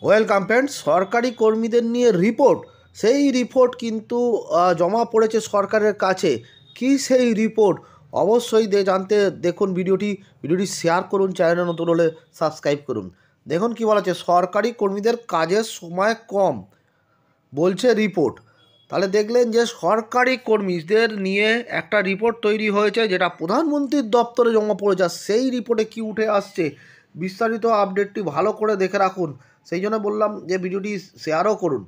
Welcome friends. সরকারি কর্মীদের নিয়ে রিপোর্ট, সেই রিপোর্ট কিন্তু জমা পড়েছে সরকারের কাছে। কি সেই রিপোর্ট অবশ্যই জানতে দেখুন ভিডিওটি শেয়ার করুন, চ্যানেলে নতুন হলে সাবস্ক্রাইব করুন। দেখুন কি বলা আছে, সরকারি কর্মীদের কাজের সময় কম বলছে রিপোর্ট। তাহলে দেখলেন যে সরকারি কর্মীদের নিয়ে একটা রিপোর্ট তৈরি হয়েছে, যেটা প্রধানমন্ত্রীর দপ্তরে জমা পড়েছে। সেই রিপোর্টে কি উঠে আসছে বিস্তারিত আপডেটটি ভালো করে দেখে রাখুন। সেই জন্য বললাম যে ভিডিওটি শেয়ারও করুন।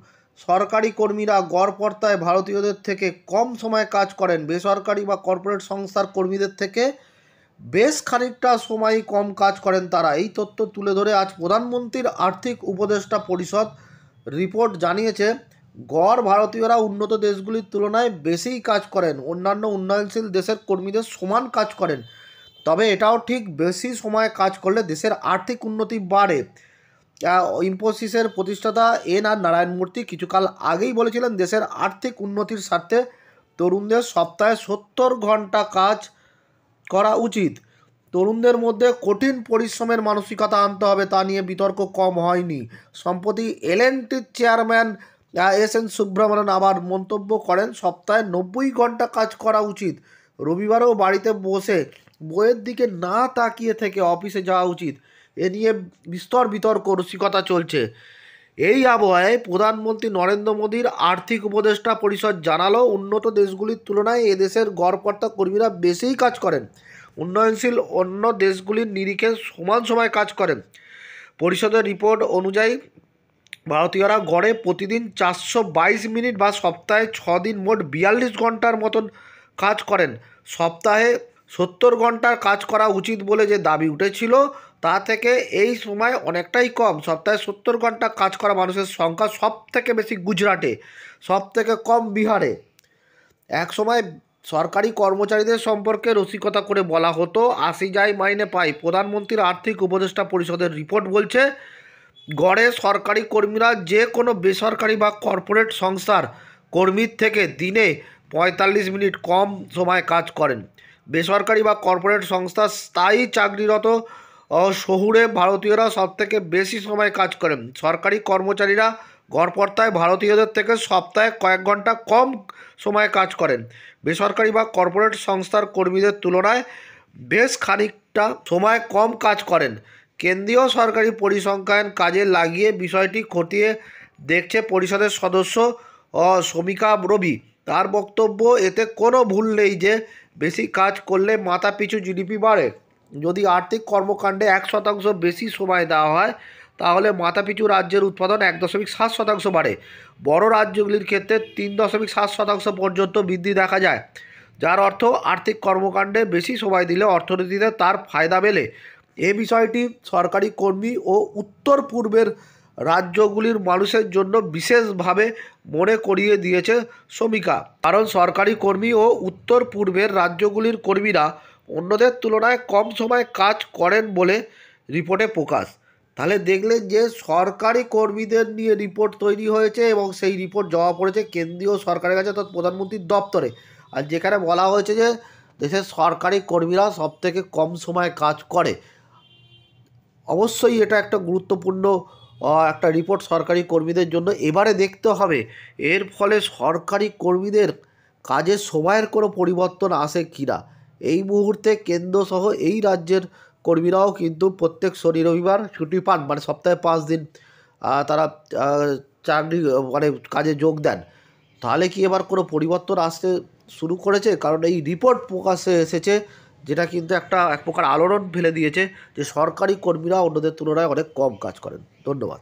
সরকারি কর্মীরা গড়পড়তায় ভারতীয়দের থেকে কম সময় কাজ করেন। বেসরকারি বা কর্পোরেট সংস্থার কর্মীদের থেকে বেশ খানিকটা সময় কম কাজ করেন তারা। এই তথ্য তুলে ধরে আজ প্রধানমন্ত্রীর আর্থিক উপদেষ্টা পরিষদ রিপোর্ট জানিয়েছে, গড় ভারতীয়রা উন্নত দেশগুলির তুলনায় বেশিই কাজ করেন। অন্যান্য উন্নয়নশীল দেশের কর্মীদের সমান কাজ করেন, তবে এটাও ঠিক, বেশি সময় কাজ করলে দেশের আর্থিক উন্নতি বাড়ে। ইনফোসিসের প্রতিষ্ঠাতা আর নারায়ণমূর্তি কিছুকাল আগেই বলেছিলেন, দেশের আর্থিক উন্নতির স্বার্থে তরুণদের সপ্তাহে 70 ঘন্টা কাজ করা উচিত। তরুণদের মধ্যে কঠিন পরিশ্রমের মানসিকতা আনতে হবে, তা নিয়ে বিতর্ক কম হয়নি। সম্প্রতি এলএনটির চেয়ারম্যান এস.এন. সুব্রমণিয়ান আবার মন্তব্য করেন, সপ্তাহে 90 ঘন্টা কাজ করা উচিত। রবিবারেও বাড়িতে বসে বইয়ের দিকে না তাকিয়ে থেকে অফিসে যাওয়া উচিত। এ নিয়ে বিস্তর বিতর্ক রসিকতা চলছে। এই আবহাওয়ায় প্রধানমন্ত্রী নরেন্দ্র মোদীর আর্থিক উপদেষ্টা পরিষদ জানালো, উন্নত দেশগুলির তুলনায় এদেশের গড়পড়তা কর্মীরা বেশিই কাজ করেন। উন্নয়নশীল অন্য দেশগুলির নিরিখে সমান সময় কাজ করেন। পরিষদের রিপোর্ট অনুযায়ী ভারতীয়রা গড়ে প্রতিদিন 422 মিনিট বা সপ্তাহে 6 দিন মোট 42 ঘন্টার মতন কাজ করেন। সপ্তাহে 70 ঘন্টার কাজ করা উচিত বলে যে দাবি উঠেছিল, তা থেকে এই সময় অনেকটাই কম। সপ্তাহে 70 ঘন্টা কাজ করা মানুষের সংখ্যা সব থেকে বেশি গুজরাটে, সব থেকে কম বিহারে। এক সময় সরকারি কর্মচারীদের সম্পর্কে রসিকতা করে বলা হতো, 80 যায় মাইনে পাই। প্রধানমন্ত্রীর আর্থিক উপদেষ্টা পরিষদের রিপোর্ট বলছে, গড়ে সরকারি কর্মীরা যে কোনো বেসরকারি বা কর্পোরেট সংস্থার কর্মীর থেকে দিনে 45 মিনিট কম সময় কাজ করেন। বেসরকারি বা কর্পোরেট সংস্থার স্থায়ী চাকরিরত শহুরে ভারতীয়রা সবথেকে বেশি সময় কাজ করেন। সরকারি কর্মচারীরা গড়পড়তায় ভারতীয়দের থেকে সপ্তাহে কয়েক ঘন্টা কম সময় কাজ করেন। বেসরকারি বা কর্পোরেট সংস্থার কর্মীদের তুলনায় বেশ খানিকটা সময় কম কাজ করেন। কেন্দ্রীয় সরকারি পরিসংখ্যান কাজে লাগিয়ে বিষয়টি খতিয়ে দেখছে পরিষদের সদস্য শমিকা রবি। তার বক্তব্য, এতে কোনো ভুল নেই যে বেশি কাজ করলে মাথাপিছু জিডিপি বাড়ে। যদি আর্থিক কর্মকাণ্ডে 1% বেশি সময় দেওয়া হয়, তাহলে মাথাপিছু রাজ্যের উৎপাদন 1.7% বাড়ে। বড় রাজ্যগুলির ক্ষেত্রে 3.7% পর্যন্ত বৃদ্ধি দেখা যায়, যার অর্থ আর্থিক কর্মকাণ্ডে বেশি সময় দিলে অর্থনীতিতে তার ফায়দা মেলে। এ বিষয়টি সরকারি কর্মী ও উত্তর পূর্বের রাজ্যগুলির মানুষের জন্য বিশেষভাবে মনে করিয়ে দিয়েছে শমিকা, কারণ সরকারি কর্মী ও উত্তর পূর্বের রাজ্যগুলির কর্মীরা অন্যদের তুলনায় কম সময় কাজ করেন বলে রিপোর্টে প্রকাশ। তাহলে দেখলেন যে সরকারি কর্মীদের নিয়ে রিপোর্ট তৈরি হয়েছে এবং সেই রিপোর্ট জমা পড়েছে কেন্দ্রীয় সরকারের কাছে, অর্থাৎ প্রধানমন্ত্রীর দপ্তরে। আর যেখানে বলা হয়েছে যে দেশের সরকারি কর্মীরা সবথেকে কম সময় কাজ করে। অবশ্যই এটা একটা গুরুত্বপূর্ণ একটা রিপোর্ট সরকারি কর্মীদের জন্য। এবারে দেখতে হবে এর ফলে সরকারি কর্মীদের কাজের সময়ের কোনো পরিবর্তন আসে কিনা। এই মুহূর্তে কেন্দ্রসহ এই রাজ্যের কর্মীরাও কিন্তু প্রত্যেক শনি রবিবার ছুটি পান, মানে সপ্তাহে 5 দিন তারা চাকরি মানে কাজে যোগ দেন। তাহলে কি এবার কোনো পরিবর্তন আসতে শুরু করেছে? কারণ এই রিপোর্ট প্রকাশে এসেছে, যেটা কিন্তু এক প্রকার আলোড়ন ফেলে দিয়েছে যে সরকারি কর্মীরা অন্যদের তুলনায় অনেক কম কাজ করেন। ধন্যবাদ।